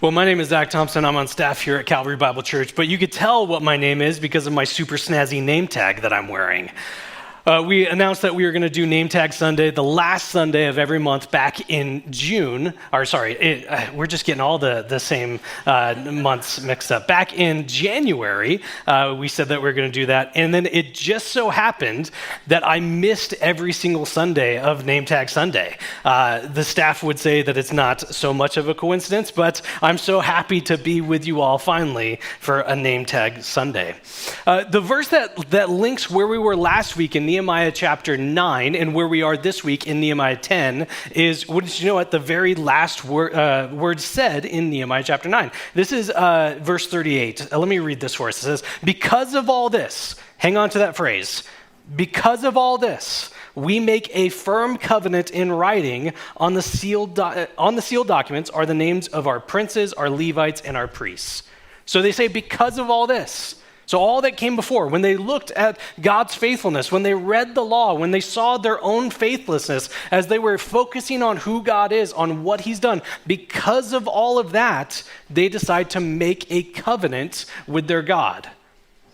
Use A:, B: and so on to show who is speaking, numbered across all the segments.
A: Well, my name is Zack Thompson. I'm on staff here at Calvary Bible Church, but you could tell what my name is because of my super snazzy name tag that I'm wearing. We announced that we were going to do Name Tag Sunday, the last Sunday of every month back in June. We're just getting all the same months mixed up. Back in January, we said that we were going to do that. And then it just so happened that I missed every single Sunday of Name Tag Sunday. The staff would say that it's not so much of a coincidence, but I'm so happy to be with you all finally for a Name Tag Sunday. The verse that links where we were last week in Nehemiah chapter 9 and where we are this week in Nehemiah 10 is, what did you know, at the very last word said in Nehemiah chapter 9. This is verse 38. Let me read this for us. It says, because of all this, hang on to that phrase, because of all this, we make a firm covenant in writing on the sealed documents are the names of our princes, our Levites, and our priests. So they say because of all this. So all that came before, when they looked at God's faithfulness, when they read the law, when they saw their own faithlessness, as they were focusing on who God is, on what he's done, because of all of that, they decide to make a covenant with their God.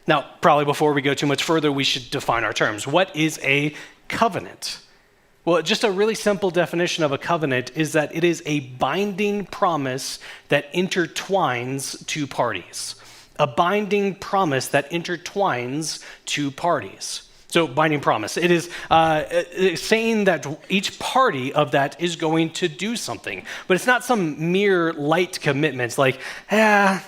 A: Now, probably before we go too much further, we should define our terms. What is a covenant? Well, just a really simple definition of a covenant is that it is a binding promise that intertwines two parties. A binding promise that intertwines two parties. So binding promise, it is saying that each party of that is going to do something, but it's not some mere light commitments like, I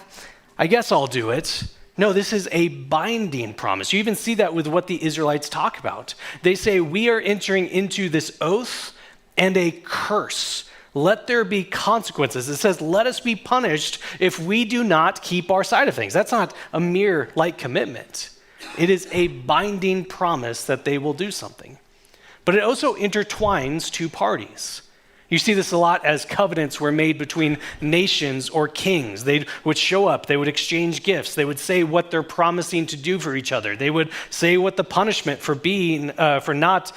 A: guess I'll do it. No, this is a binding promise. You even see that with what the Israelites talk about. They say, we are entering into this oath and a curse. Let there be consequences. It says, let us be punished if we do not keep our side of things. That's not a mere light commitment. It is a binding promise that they will do something. But it also intertwines two parties. You see this a lot as covenants were made between nations or kings. They would show up, they would exchange gifts, they would say what they're promising to do for each other. They would say what the punishment for not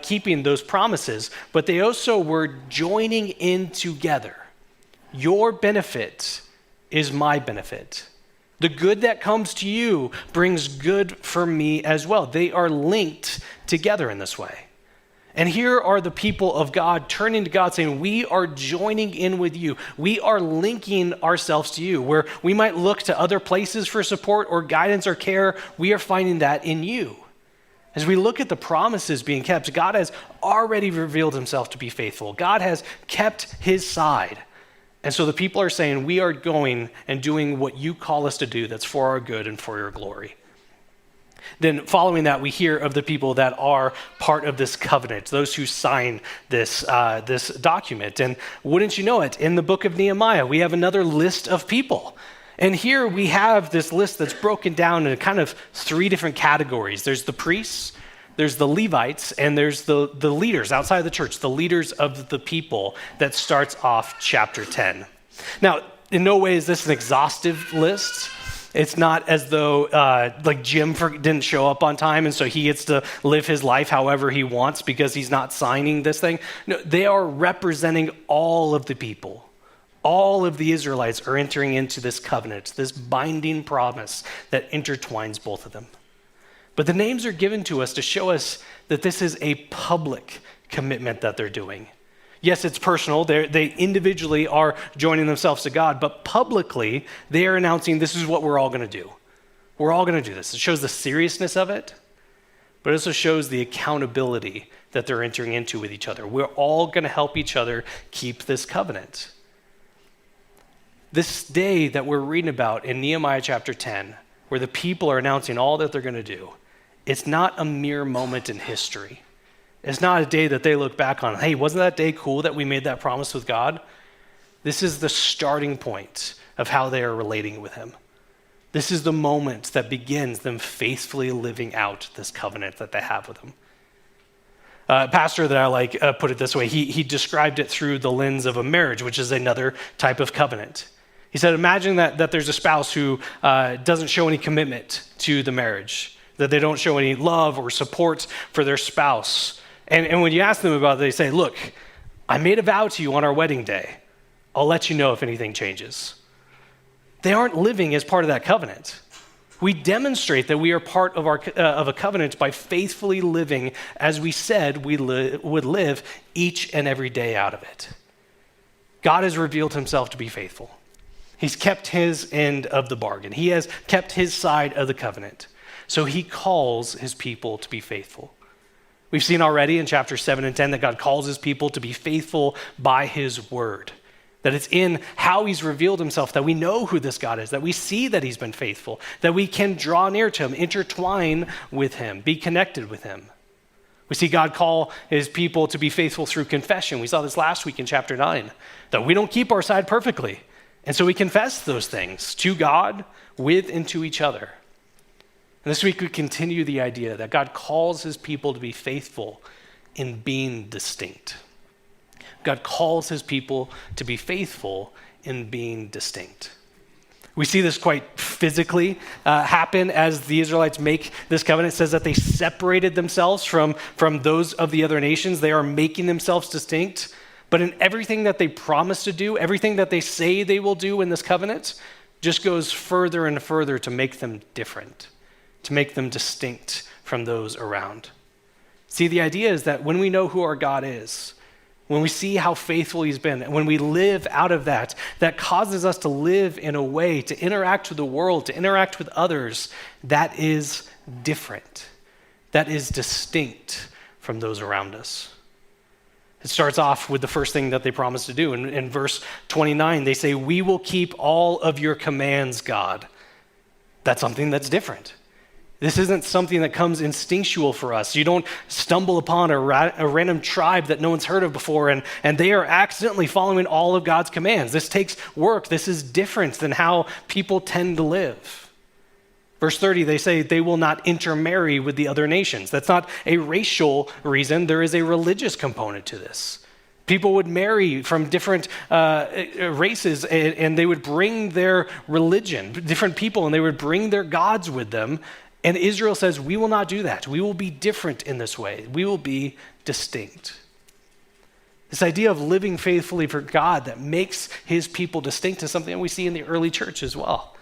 A: keeping those promises, but they also were joining in together. Your benefit is my benefit. The good that comes to you brings good for me as well. They are linked together in this way. And here are the people of God turning to God saying, we are joining in with you. We are linking ourselves to you. Where we might look to other places for support or guidance or care, we are finding that in you. As we look at the promises being kept, God has already revealed himself to be faithful. God has kept his side. And so the people are saying, we are going and doing what you call us to do that's for our good and for your glory. Then following that, we hear of the people that are part of this covenant, those who sign this document. And wouldn't you know it, in the book of Nehemiah, we have another list of people. And here we have this list that's broken down into kind of three different categories. There's the priests, there's the Levites, and there's the leaders outside of the church, the leaders of the people that starts off chapter 10. Now, in no way is this an exhaustive list. It's not as though Jim didn't show up on time and so he gets to live his life however he wants because he's not signing this thing. No, they are representing all of the people. All of the Israelites are entering into this covenant, this binding promise that intertwines both of them. But the names are given to us to show us that this is a public commitment that they're doing. Yes, it's personal. They individually are joining themselves to God, but publicly, they are announcing this is what we're all going to do. We're all going to do this. It shows the seriousness of it, but it also shows the accountability that they're entering into with each other. We're all going to help each other keep this covenant. This day that we're reading about in Nehemiah chapter 10, where the people are announcing all that they're going to do, it's not a mere moment in history. It's not a day that they look back on, hey, wasn't that day cool that we made that promise with God? This is the starting point of how they are relating with him. This is the moment that begins them faithfully living out this covenant that they have with him. A pastor that I like put it this way. He described it through the lens of a marriage, which is another type of covenant. He said, imagine that there's a spouse who doesn't show any commitment to the marriage, that they don't show any love or support for their spouse. And when you ask them about it, they say, look, I made a vow to you on our wedding day. I'll let you know if anything changes. they aren't living as part of that covenant. We demonstrate that we are part of a covenant by faithfully living as we said we would live each and every day out of it. God has revealed himself to be faithful. He's kept his end of the bargain. He has kept his side of the covenant. So he calls his people to be faithful. We've seen already in chapter 7 and 10 that God calls his people to be faithful by his word. That it's in how he's revealed himself that we know who this God is, that we see that he's been faithful, that we can draw near to him, intertwine with him, be connected with him. We see God call his people to be faithful through confession. We saw this last week in chapter 9, that we don't keep our side perfectly. And so we confess those things to God, with, and to each other. And this week we continue the idea that God calls his people to be faithful in being distinct. God calls his people to be faithful in being distinct. We see this quite physically happen as the Israelites make this covenant. It says that they separated themselves from those of the other nations. They are making themselves distinct. But in everything that they promise to do, everything that they say they will do in this covenant, just goes further and further to make them different, to make them distinct from those around. See, the idea is that when we know who our God is, when we see how faithful he's been, when we live out of that, that causes us to live in a way, to interact with the world, to interact with others, that is different, that is distinct from those around us. It starts off with the first thing that they promise to do. In verse 29, they say, "We will keep all of your commands, God." That's something that's different. This isn't something that comes instinctual for us. You don't stumble upon a random tribe that no one's heard of before, and they are accidentally following all of God's commands. This takes work. This is different than how people tend to live. Verse 30, they say they will not intermarry with the other nations. That's not a racial reason. There is a religious component to this. People would marry from different races, and they would bring their religion, different people, and they would bring their gods with them. And Israel says, we will not do that. We will be different in this way. We will be distinct. This idea of living faithfully for God that makes his people distinct is something that we see in the early church as well.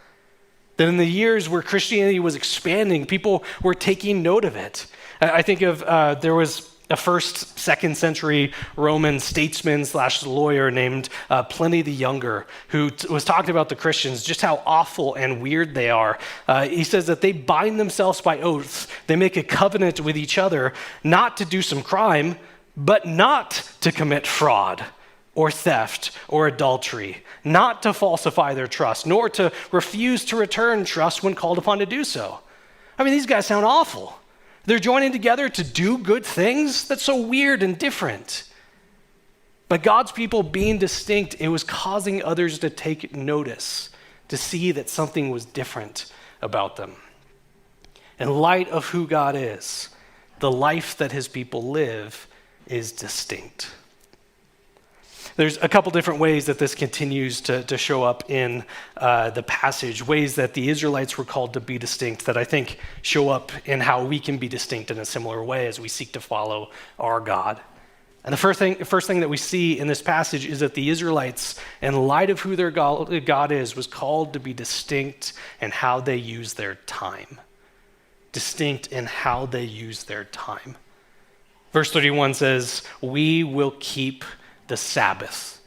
A: That in the years where Christianity was expanding, people were taking note of it. I think of, there was a first, second century Roman statesman / lawyer named Pliny the Younger, who was talking about the Christians, just how awful and weird they are. He says that they bind themselves by oaths. They make a covenant with each other, not to do some crime, but not to commit fraud or theft or adultery, not to falsify their trust, nor to refuse to return trust when called upon to do so. I mean, these guys sound awful. They're joining together to do good things? That's so weird and different. But God's people being distinct, it was causing others to take notice, to see that something was different about them. In light of who God is, the life that his people live is distinct. There's a couple different ways that this continues to show up in the passage, ways that the Israelites were called to be distinct that I think show up in how we can be distinct in a similar way as we seek to follow our God. And the first thing that we see in this passage is that the Israelites, in light of who their God is, was called to be distinct in how they use their time. Distinct in how they use their time. Verse 31 says, "We will keep the Sabbath.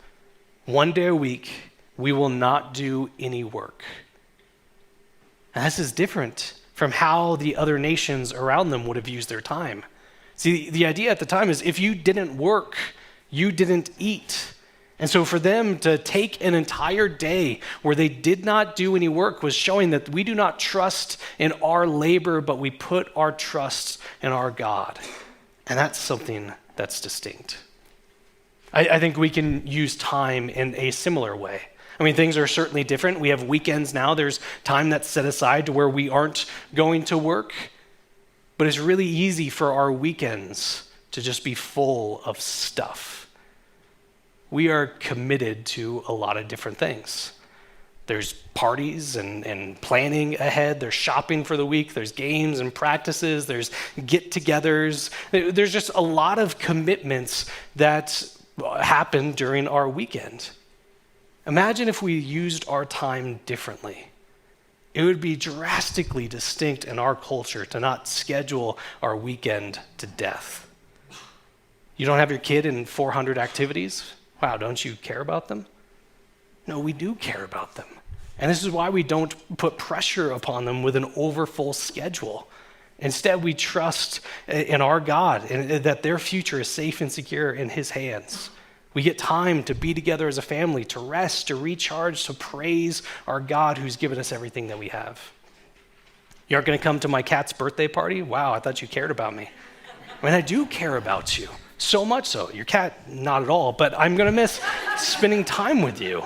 A: One day a week, we will not do any work." And this is different from how the other nations around them would have used their time. See, the idea at the time is if you didn't work, you didn't eat. And so for them to take an entire day where they did not do any work was showing that we do not trust in our labor, but we put our trust in our God. And that's something that's distinct. I think we can use time in a similar way. I mean, things are certainly different. We have weekends now. There's time that's set aside to where we aren't going to work. But it's really easy for our weekends to just be full of stuff. We are committed to a lot of different things. There's parties and planning ahead. There's shopping for the week. There's games and practices. There's get-togethers. There's just a lot of commitments that happen during our weekend. Imagine if we used our time differently. It would be drastically distinct in our culture to not schedule our weekend to death. You don't have your kid in 400 activities? Wow, don't you care about them? No, we do care about them. And this is why we don't put pressure upon them with an overfull schedule. Instead, we trust in our God and that their future is safe and secure in his hands. We get time to be together as a family, to rest, to recharge, to praise our God who's given us everything that we have. You aren't going to come to my cat's birthday party? Wow, I thought you cared about me. I mean, I do care about you, so much so. Your cat, not at all, but I'm going to miss spending time with you.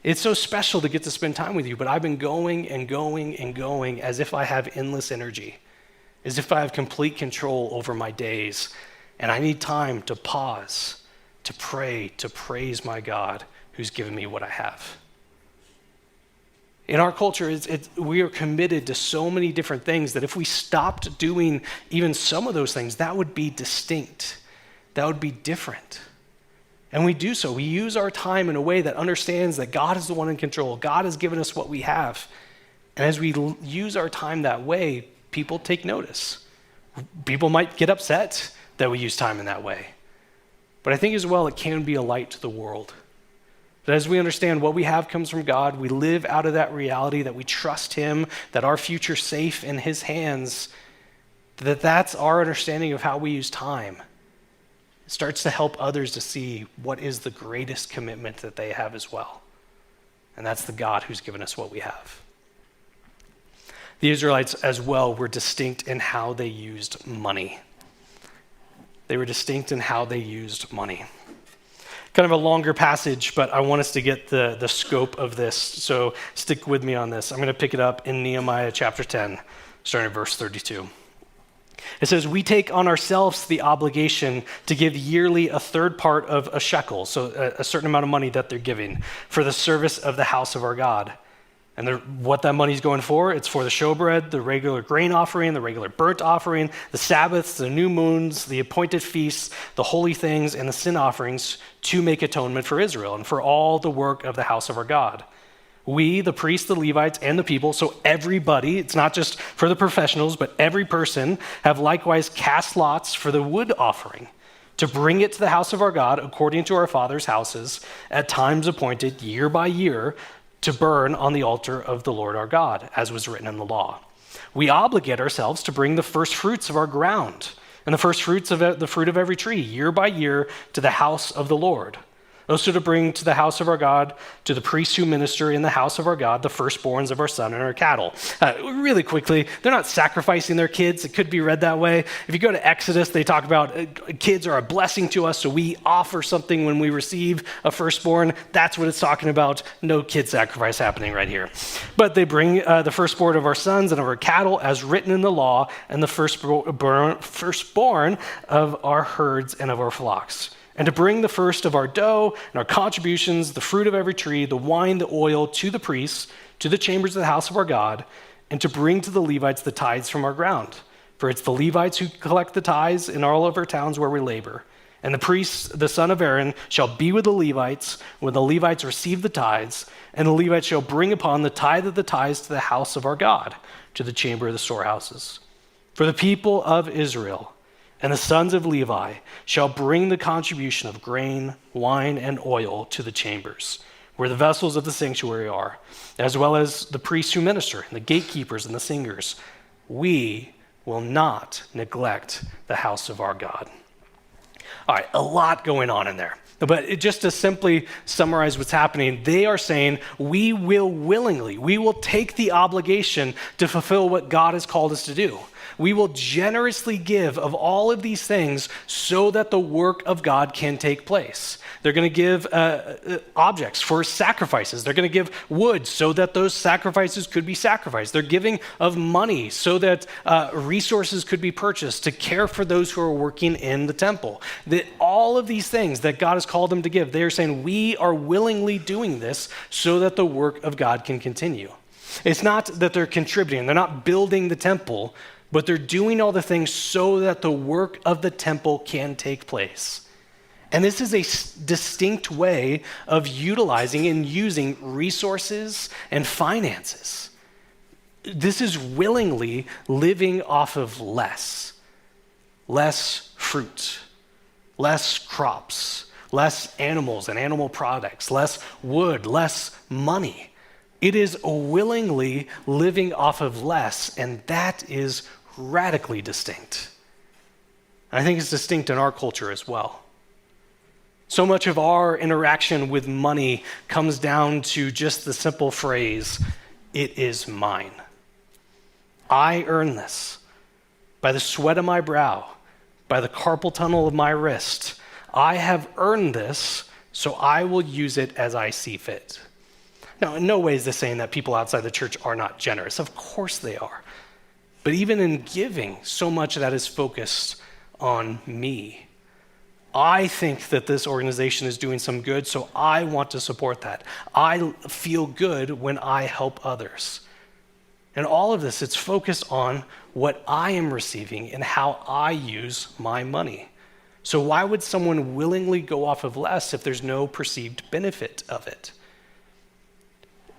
A: It's so special to get to spend time with you, but I've been going and going and going as if I have endless energy, as if I have complete control over my days, and I need time to pause, to pray, to praise my God who's given me what I have. In our culture, we are committed to so many different things that if we stopped doing even some of those things, that would be distinct. That would be different. And we do so. We use our time in a way that understands that God is the one in control. God has given us what we have. And as we use our time that way, people take notice. People might get upset that we use time in that way. But I think as well, it can be a light to the world. That as we understand what we have comes from God, we live out of that reality, that we trust him, that our future's safe in his hands, that's our understanding of how we use time. It starts to help others to see what is the greatest commitment that they have as well. And that's the God who's given us what we have. The Israelites as well were distinct in how they used money. They were distinct in how they used money. Kind of a longer passage, but I want us to get the scope of this, so stick with me on this. I'm going to pick it up in Nehemiah chapter 10, starting at verse 32. It says, "We take on ourselves the obligation to give yearly a third part of a shekel," so a certain amount of money that they're giving, "for the service of the house of our God." And what that money's going for, it's for the showbread, the regular grain offering, the regular burnt offering, the Sabbaths, the new moons, the appointed feasts, the holy things, and the sin offerings to make atonement for Israel and for all the work of the house of our God. We, the priests, the Levites, and the people, so everybody, it's not just for the professionals, but every person, have likewise cast lots for the wood offering to bring it to the house of our God according to our fathers' houses at times appointed year by year to burn on the altar of the Lord our God, as was written in the law. We obligate ourselves to bring the first fruits of our ground and the first fruits of the fruit of every tree year by year to the house of the Lord. Also to bring to the house of our God, to the priests who minister in the house of our God, the firstborns of our son and our cattle. Really quickly, they're not sacrificing their kids. It could be read that way. If you go to Exodus, they talk about kids are a blessing to us, so we offer something when we receive a firstborn. That's what it's talking about. No kid sacrifice happening right here. But they bring the firstborn of our sons and of our cattle as written in the law, and the firstborn of our herds and of our flocks. And to bring the first of our dough and our contributions, the fruit of every tree, the wine, the oil, to the priests, to the chambers of the house of our God, and to bring to the Levites the tithes from our ground. For it's the Levites who collect the tithes in all of our towns where we labor. And the priests, the son of Aaron, shall be with the Levites when the Levites receive the tithes, and the Levites shall bring upon the tithe of the tithes to the house of our God, to the chamber of the storehouses. For the people of Israel and the sons of Levi shall bring the contribution of grain, wine, and oil to the chambers, where the vessels of the sanctuary are, as well as the priests who minister, and the gatekeepers and the singers. We will not neglect the house of our God. All right, a lot going on in there. But just to simply summarize what's happening, they are saying, we will take the obligation to fulfill what God has called us to do. We will generously give of all of these things so that the work of God can take place. They're going to give objects for sacrifices. They're going to give wood so that those sacrifices could be sacrificed. They're giving of money so that resources could be purchased to care for those who are working in the temple. That all of these things that God has called them to give, they are saying, we are willingly doing this so that the work of God can continue. It's not that they're contributing. They're not building the temple, but they're doing all the things so that the work of the temple can take place. And this is a distinct way of utilizing and using resources and finances. This is willingly living off of less fruit, less crops, less animals and animal products, less wood, less money. It is willingly living off of less, and that is radically distinct. I think it's distinct in our culture as well. So much of our interaction with money comes down to just the simple phrase, "It is mine." I earn this by the sweat of my brow, by the carpal tunnel of my wrist. I have earned this, so I will use it as I see fit. Now, in no way is this saying that people outside the church are not generous. Of course they are. But even in giving, so much of that is focused on me. I think that this organization is doing some good, so I want to support that. I feel good when I help others. And all of this, it's focused on what I am receiving and how I use my money. So why would someone willingly go off of less if there's no perceived benefit of it?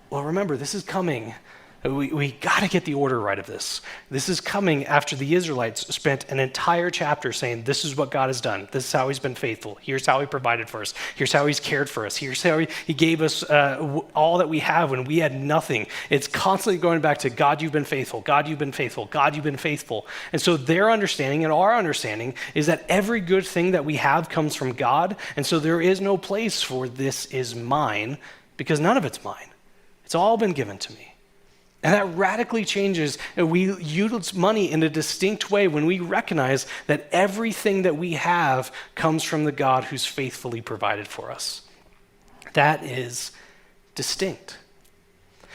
A: Well, remember, this is coming. We got to get the order right of this. This is coming after the Israelites spent an entire chapter saying, this is what God has done. This is how he's been faithful. Here's how he provided for us. Here's how he's cared for us. Here's how he gave us all that we have when we had nothing. It's constantly going back to, God, you've been faithful. God, you've been faithful. God, you've been faithful. And so their understanding and our understanding is that every good thing that we have comes from God. And so there is no place for this is mine, because none of it's mine. It's all been given to me. And that radically changes, and we use money in a distinct way when we recognize that everything that we have comes from the God who's faithfully provided for us. That is distinct.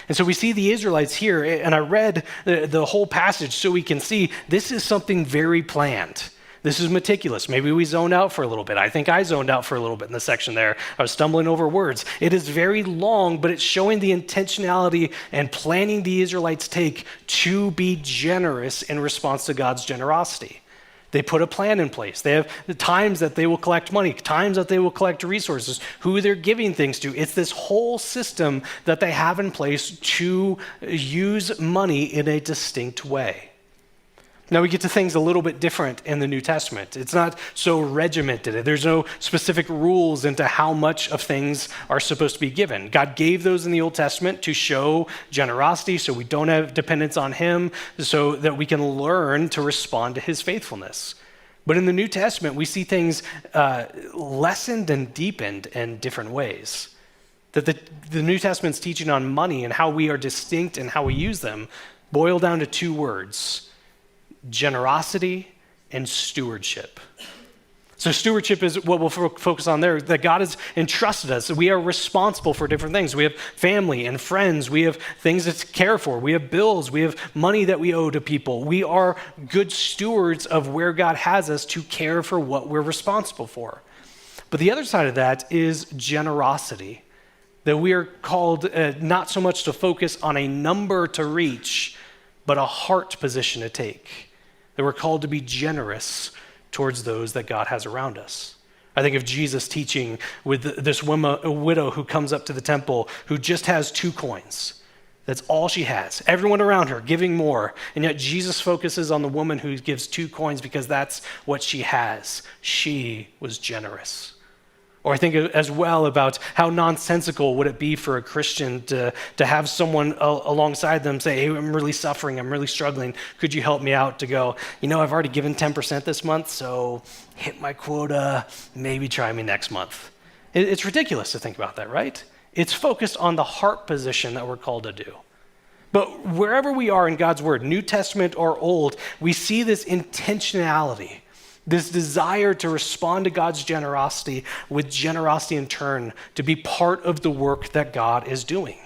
A: And so we see the Israelites here, and I read the whole passage so we can see this is something very planned. This is meticulous. Maybe we zoned out for a little bit. I think I zoned out for a little bit in the section there. I was stumbling over words. It is very long, but it's showing the intentionality and planning the Israelites take to be generous in response to God's generosity. They put a plan in place. They have the times that they will collect money, times that they will collect resources, who they're giving things to. It's this whole system that they have in place to use money in a distinct way. Now we get to things a little bit different in the New Testament. It's not so regimented. There's no specific rules into how much of things are supposed to be given. God gave those in the Old Testament to show generosity so we don't have dependence on him, so that we can learn to respond to his faithfulness. But in the New Testament, we see things lessened and deepened in different ways. That the New Testament's teaching on money and how we are distinct and how we use them boil down to two words: generosity and stewardship. So stewardship is what we'll focus on there, that God has entrusted us. We are responsible for different things. We have family and friends. We have things to care for. We have bills. We have money that we owe to people. We are good stewards of where God has us to care for what we're responsible for. But the other side of that is generosity, that we are called not so much to focus on a number to reach, but a heart position to take. That we're called to be generous towards those that God has around us. I think of Jesus teaching with this woman, a widow who comes up to the temple who just has 2 coins. That's all she has. Everyone around her giving more. And yet Jesus focuses on the woman who gives 2 coins because that's what she has. She was generous. Or I think as well about how nonsensical would it be for a Christian to have someone alongside them say, hey, I'm really suffering, I'm really struggling, could you help me out? To go, I've already given 10% this month, so hit my quota, maybe try me next month. It's ridiculous to think about that, right? It's focused on the heart position that we're called to do. But wherever we are in God's word, New Testament or Old, we see this intentionality, this desire to respond to God's generosity with generosity in turn, to be part of the work that God is doing.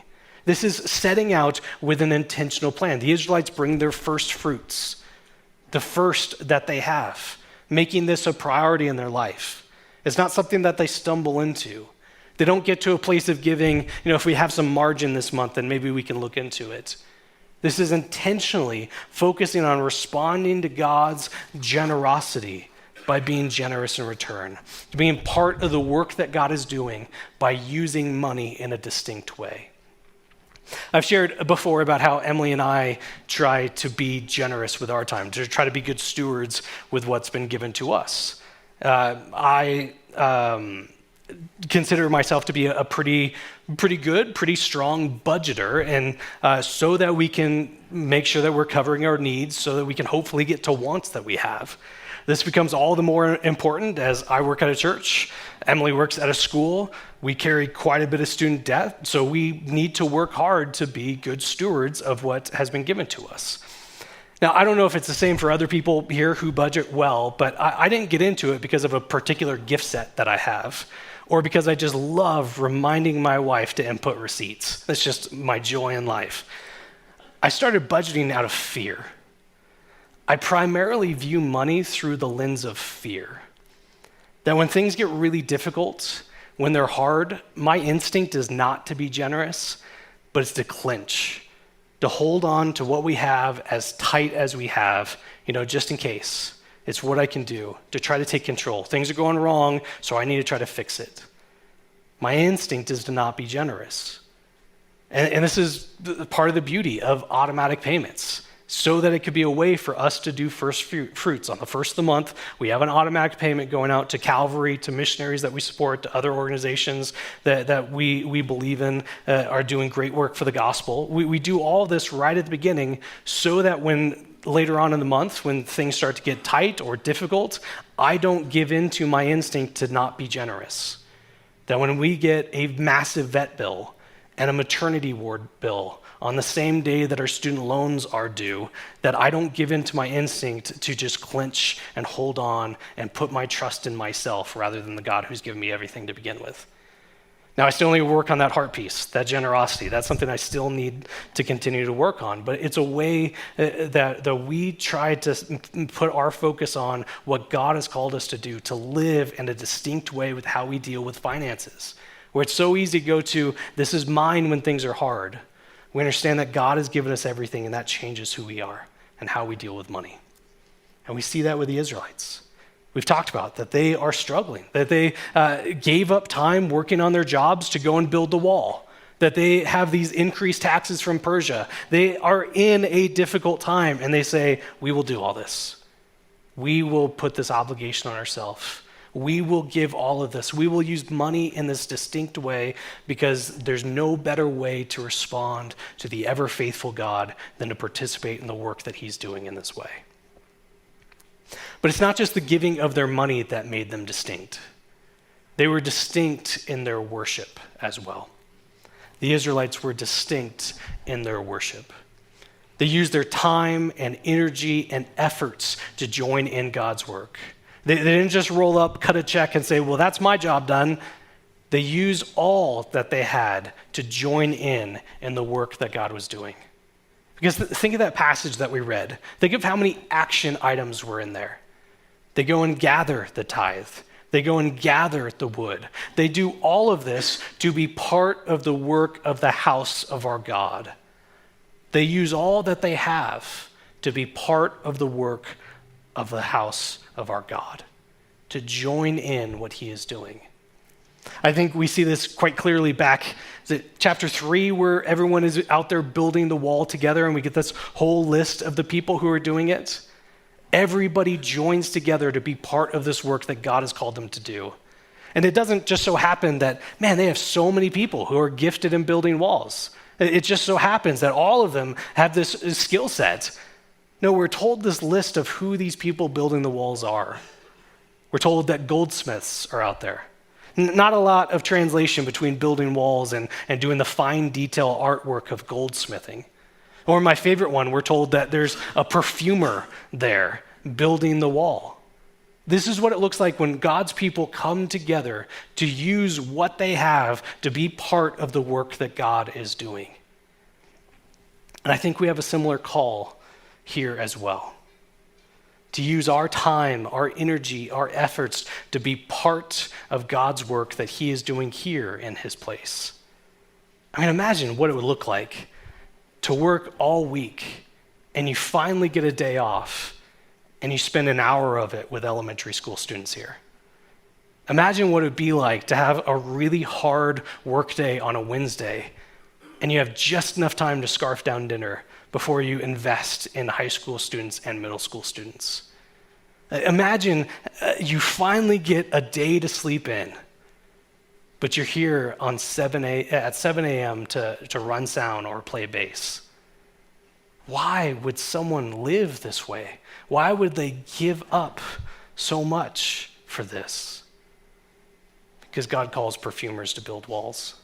A: This is setting out with an intentional plan. The Israelites bring their first fruits, the first that they have, making this a priority in their life. It's not something that they stumble into. They don't get to a place of giving, if we have some margin this month, then maybe we can look into it. This is intentionally focusing on responding to God's generosity by being generous in return, to being part of the work that God is doing by using money in a distinct way. I've shared before about how Emily and I try to be generous with our time, to try to be good stewards with what's been given to us. I consider myself to be a pretty good, pretty strong budgeter, and so that we can make sure that we're covering our needs so that we can hopefully get to wants that we have. This becomes all the more important as I work at a church, Emily works at a school, we carry quite a bit of student debt, so we need to work hard to be good stewards of what has been given to us. Now, I don't know if it's the same for other people here who budget well, but I didn't get into it because of a particular gift set that I have, or because I just love reminding my wife to input receipts. That's just my joy in life. I started budgeting out of fear. I primarily view money through the lens of fear. That when things get really difficult, when they're hard, my instinct is not to be generous, but it's to clinch, to hold on to what we have as tight as we have, just in case. It's what I can do to try to take control. Things are going wrong, so I need to try to fix it. My instinct is to not be generous. And this is part of the beauty of automatic payments, so that it could be a way for us to do first fruits. On the first of the month, we have an automatic payment going out to Calvary, to missionaries that we support, to other organizations that we believe in are doing great work for the gospel. We do all this right at the beginning so that when later on in the month, when things start to get tight or difficult, I don't give in to my instinct to not be generous. That when we get a massive vet bill and a maternity ward bill on the same day that our student loans are due, that I don't give in to my instinct to just clinch and hold on and put my trust in myself rather than the God who's given me everything to begin with. Now, I still need to work on that heart piece, that generosity. That's something I still need to continue to work on, but it's a way that we try to put our focus on what God has called us to do, to live in a distinct way with how we deal with finances, where it's so easy to go to, this is mine when things are hard. We understand that God has given us everything, and that changes who we are and how we deal with money. And we see that with the Israelites. We've talked about that they are struggling, that they gave up time working on their jobs to go and build the wall, that they have these increased taxes from Persia. They are in a difficult time, and they say, we will do all this. We will put this obligation on ourselves. We will give all of this. We will use money in this distinct way because there's no better way to respond to the ever-faithful God than to participate in the work that he's doing in this way. But it's not just the giving of their money that made them distinct. They were distinct in their worship as well. The Israelites were distinct in their worship. They used their time and energy and efforts to join in God's work. They didn't just roll up, cut a check, and say, well, that's my job done. They used all that they had to join in the work that God was doing. Because think of that passage that we read. Think of how many action items were in there. They go and gather the tithe. They go and gather the wood. They do all of this to be part of the work of the house of our God. They use all that they have to be part of the work of the house of our God, to join in what he is doing. I think we see this quite clearly back to chapter 3, where everyone is out there building the wall together, and we get this whole list of the people who are doing it. Everybody joins together to be part of this work that God has called them to do. And it doesn't just so happen that, man, they have so many people who are gifted in building walls. It just so happens that all of them have this skill set. No, we're told this list of who these people building the walls are. We're told that goldsmiths are out there. Not a lot of translation between building walls and doing the fine detail artwork of goldsmithing. Or my favorite one, we're told that there's a perfumer there building the wall. This is what it looks like when God's people come together to use what they have to be part of the work that God is doing. And I think we have a similar call here as well. To use our time, our energy, our efforts to be part of God's work that he is doing here in his place. I mean, imagine what it would look like to work all week and you finally get a day off and you spend an hour of it with elementary school students here. Imagine what it would be like to have a really hard work day on a Wednesday, and you have just enough time to scarf down dinner before you invest in high school students and middle school students. Imagine you finally get a day to sleep in, but you're here on at 7 a.m. to run sound or play bass. Why would someone live this way? Why would they give up so much for this? Because God calls perfumers to build walls.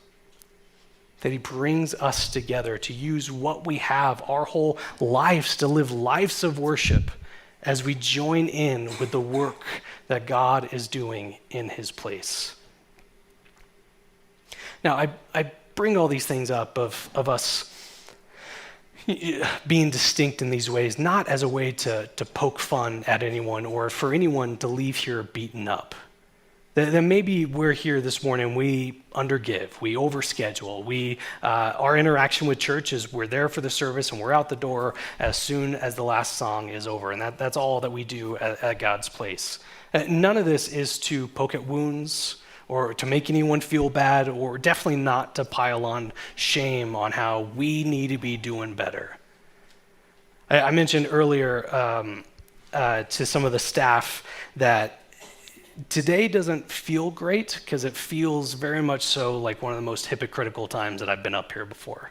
A: That he brings us together to use what we have, our whole lives, to live lives of worship as we join in with the work that God is doing in his place. Now, I bring all these things up of us being distinct in these ways, not as a way to poke fun at anyone or for anyone to leave here beaten up. Then maybe we're here this morning, we undergive, we overschedule, our interaction with church is we're there for the service and we're out the door as soon as the last song is over, and that's all that we do at God's place. None of this is to poke at wounds or to make anyone feel bad, or definitely not to pile on shame on how we need to be doing better. I mentioned earlier to some of the staff that today doesn't feel great because it feels very much so like one of the most hypocritical times that I've been up here before.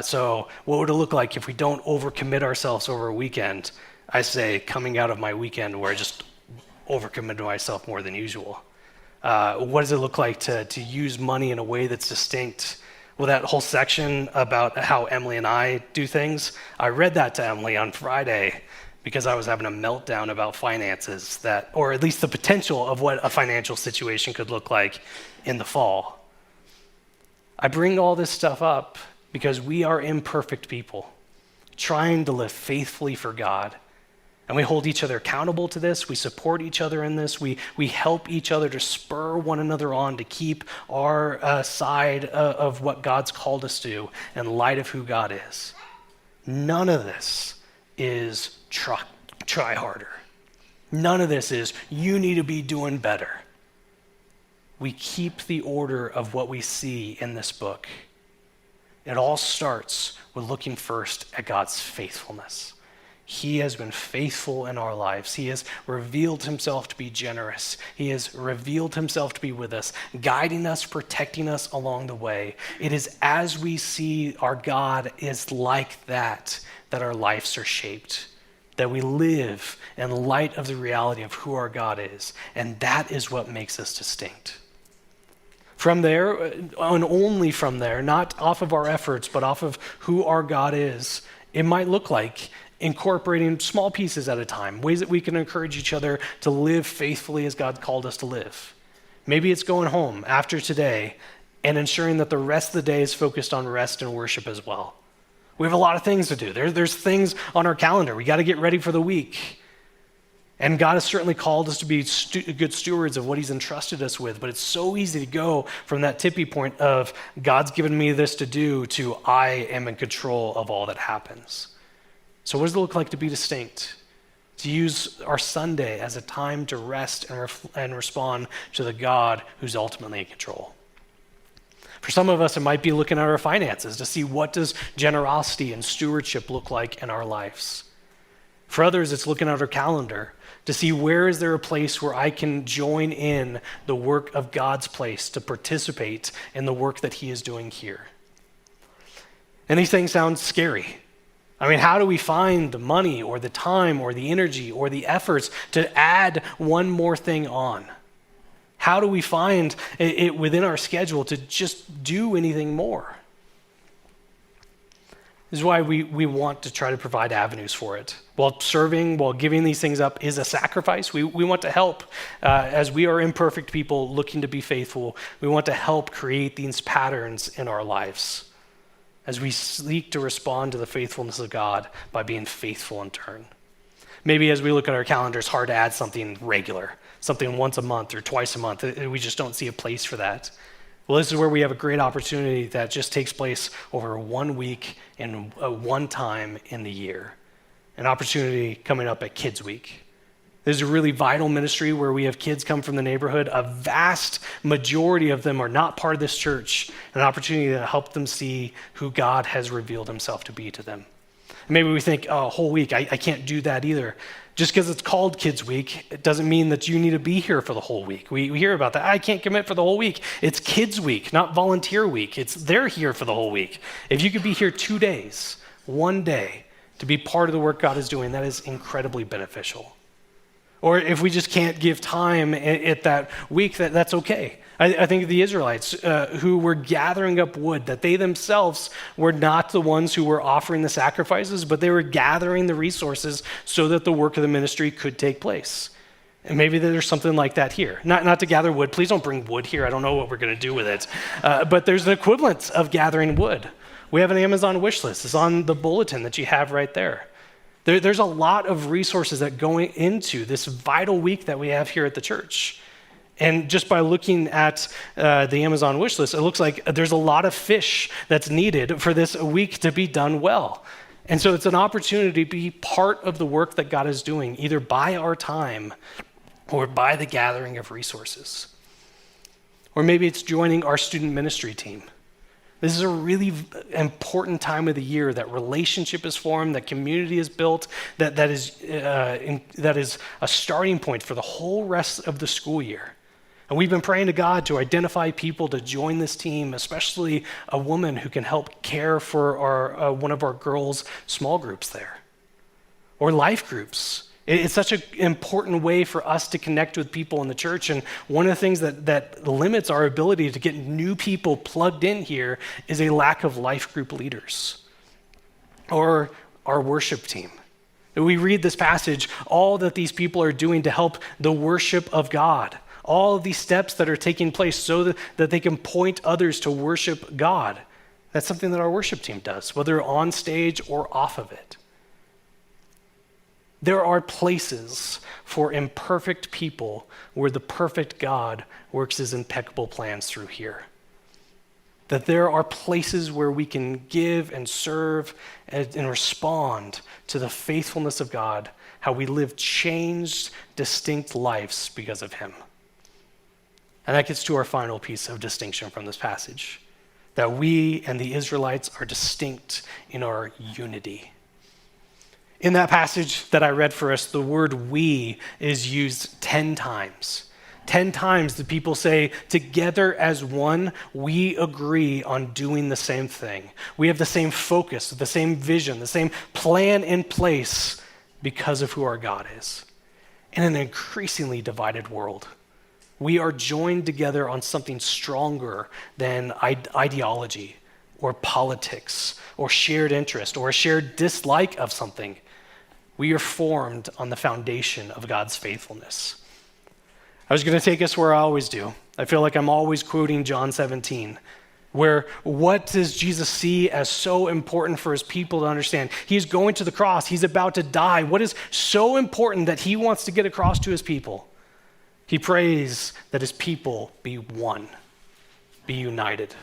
A: So what would it look like if we don't overcommit ourselves over a weekend? I say coming out of my weekend where I just overcommitted myself more than usual. What does it look like to use money in a way that's distinct? Well, that whole section about how Emily and I do things, I read that to Emily on Friday because I was having a meltdown about finances, or at least the potential of what a financial situation could look like in the fall. I bring all this stuff up because we are imperfect people trying to live faithfully for God. And we hold each other accountable to this. We support each other in this. We help each other to spur one another on to keep our side of what God's called us to in light of who God is. None of this is try harder. None of this is you need to be doing better. We keep the order of what we see in this book. It all starts with looking first at God's faithfulness. He has been faithful in our lives. He has revealed himself to be generous. He has revealed himself to be with us, guiding us, protecting us along the way. It is as we see our God is like that our lives are shaped, that we live in light of the reality of who our God is. And that is what makes us distinct. From there, and only from there, not off of our efforts, but off of who our God is, it might look like incorporating small pieces at a time, ways that we can encourage each other to live faithfully as God called us to live. Maybe it's going home after today and ensuring that the rest of the day is focused on rest and worship as well. We have a lot of things to do. There's things on our calendar. We got to get ready for the week. And God has certainly called us to be good stewards of what he's entrusted us with, but it's so easy to go from that tipping point of God's given me this to do to I am in control of all that happens. So what does it look like to be distinct? To use our Sunday as a time to rest and respond to the God who's ultimately in control. For some of us, it might be looking at our finances to see what does generosity and stewardship look like in our lives. For others, it's looking at our calendar to see where is there a place where I can join in the work of God's place to participate in the work that he is doing here. And these things sound scary. I mean, how do we find the money or the time or the energy or the efforts to add one more thing on? How do we find it within our schedule to just do anything more? This is why we want to try to provide avenues for it. While serving, while giving these things up is a sacrifice, we want to help. As we are imperfect people looking to be faithful, we want to help create these patterns in our lives as we seek to respond to the faithfulness of God by being faithful in turn. Maybe as we look at our calendar, it's hard to add something regular, something once a month or twice a month. We just don't see a place for that. Well, this is where we have a great opportunity that just takes place over 1 week and one time in the year. an opportunity coming up at Kids Week. There's a really vital ministry where we have kids come from the neighborhood. A vast majority of them are not part of this church. An opportunity to help them see who God has revealed himself to be to them. Maybe we think, oh, a whole week, I can't do that either. Just because it's called Kids Week, it doesn't mean that you need to be here for the whole week. We hear about that. I can't commit for the whole week. It's Kids Week, not Volunteer Week. They're here for the whole week. If you could be here 2 days, one day, to be part of the work God is doing, that is incredibly beneficial. Or if we just can't give time at that week, that's okay. I think of the Israelites who were gathering up wood, that they themselves were not the ones who were offering the sacrifices, but they were gathering the resources so that the work of the ministry could take place. And maybe there's something like that here. Not to gather wood. Please don't bring wood here. I don't know what we're going to do with it. But there's an equivalent of gathering wood. We have an Amazon wish list. It's on the bulletin that you have right there. There's a lot of resources that go into this vital week that we have here at the church. And just by looking at the Amazon wish list, it looks like there's a lot of fish that's needed for this week to be done well. And so it's an opportunity to be part of the work that God is doing, either by our time or by the gathering of resources. Or maybe it's joining our student ministry team. This is a really important time of the year that relationship is formed, that community is built, that is a starting point for the whole rest of the school year. And we've been praying to God to identify people to join this team, especially a woman who can help care for one of our girls' small groups there. Or life groups. It's such an important way for us to connect with people in the church. And one of the things that limits our ability to get new people plugged in here is a lack of life group leaders. Or our worship team. We read this passage, all that these people are doing to help the worship of God. All of these steps that are taking place so that they can point others to worship God. That's something that our worship team does, whether on stage or off of it. There are places for imperfect people where the perfect God works his impeccable plans through here. That there are places where we can give and serve and respond to the faithfulness of God, how we live changed, distinct lives because of him. And that gets to our final piece of distinction from this passage, that we and the Israelites are distinct in our unity. In that passage that I read for us, the word we is used 10 times. 10 times the people say, together as one, we agree on doing the same thing. We have the same focus, the same vision, the same plan in place because of who our God is. In an increasingly divided world, we are joined together on something stronger than ideology or politics or shared interest or a shared dislike of something. We are formed on the foundation of God's faithfulness. I was going to take us where I always do. I feel like I'm always quoting John 17, where what does Jesus see as so important for his people to understand? He's going to the cross. He's about to die. What is so important that he wants to get across to his people? He prays that his people be one, be united.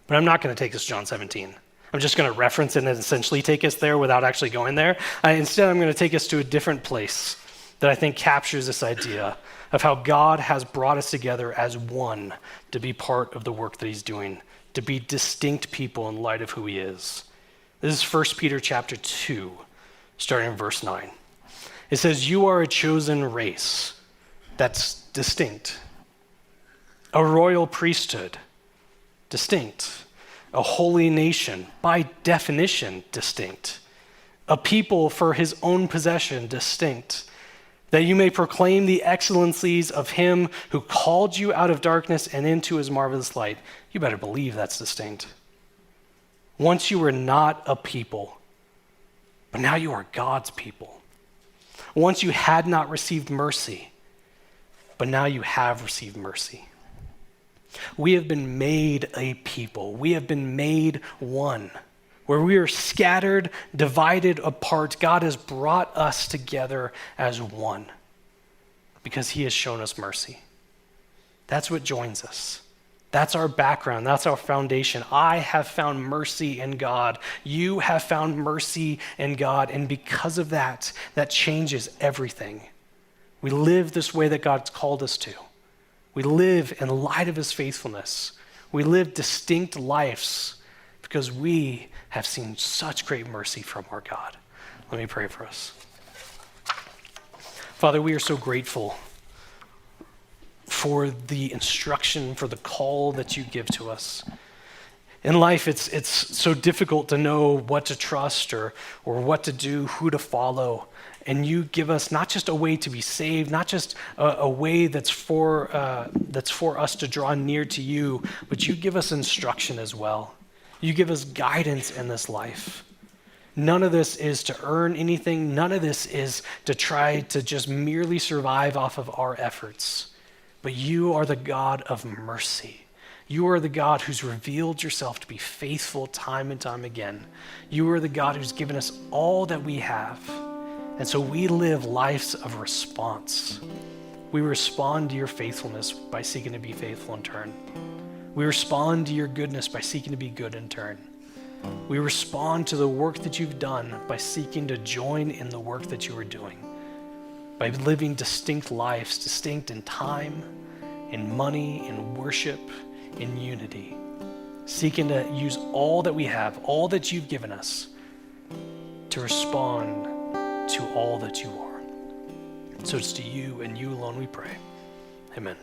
A: But I'm not going to take us to John 17. I'm just going to reference it and essentially take us there without actually going there. Instead, I'm going to take us to a different place that I think captures this idea of how God has brought us together as one to be part of the work that he's doing, to be distinct people in light of who he is. This is 1 Peter chapter 2, starting in verse 9. It says, you are a chosen race. That's distinct. A royal priesthood, distinct. A holy nation, by definition, distinct. A people for his own possession, distinct. That you may proclaim the excellencies of him who called you out of darkness and into his marvelous light. You better believe that's distinct. Once you were not a people, but now you are God's people. Once you had not received mercy, but now you have received mercy. We have been made a people. We have been made one. Where we are scattered, divided apart, God has brought us together as one because he has shown us mercy. That's what joins us. That's our background. That's our foundation. I have found mercy in God. You have found mercy in God. And because of that, that changes everything. We live this way that God's called us to. We live in light of his faithfulness. We live distinct lives because we have seen such great mercy from our God. Let me pray for us. Father, we are so grateful for the instruction, for the call that you give to us. In life, it's so difficult to know what to trust or what to do, who to follow. And you give us not just a way to be saved, not just a way that's for us to draw near to you, but you give us instruction as well. You give us guidance in this life. None of this is to earn anything. None of this is to try to just merely survive off of our efforts. But you are the God of mercy. You are the God who's revealed yourself to be faithful time and time again. You are the God who's given us all that we have. And so we live lives of response. We respond to your faithfulness by seeking to be faithful in turn. We respond to your goodness by seeking to be good in turn. We respond to the work that you've done by seeking to join in the work that you are doing. By living distinct lives, distinct in time, in money, in worship, in unity. Seeking to use all that we have, all that you've given us, to respond to all that you are. So it's to you and you alone we pray. Amen.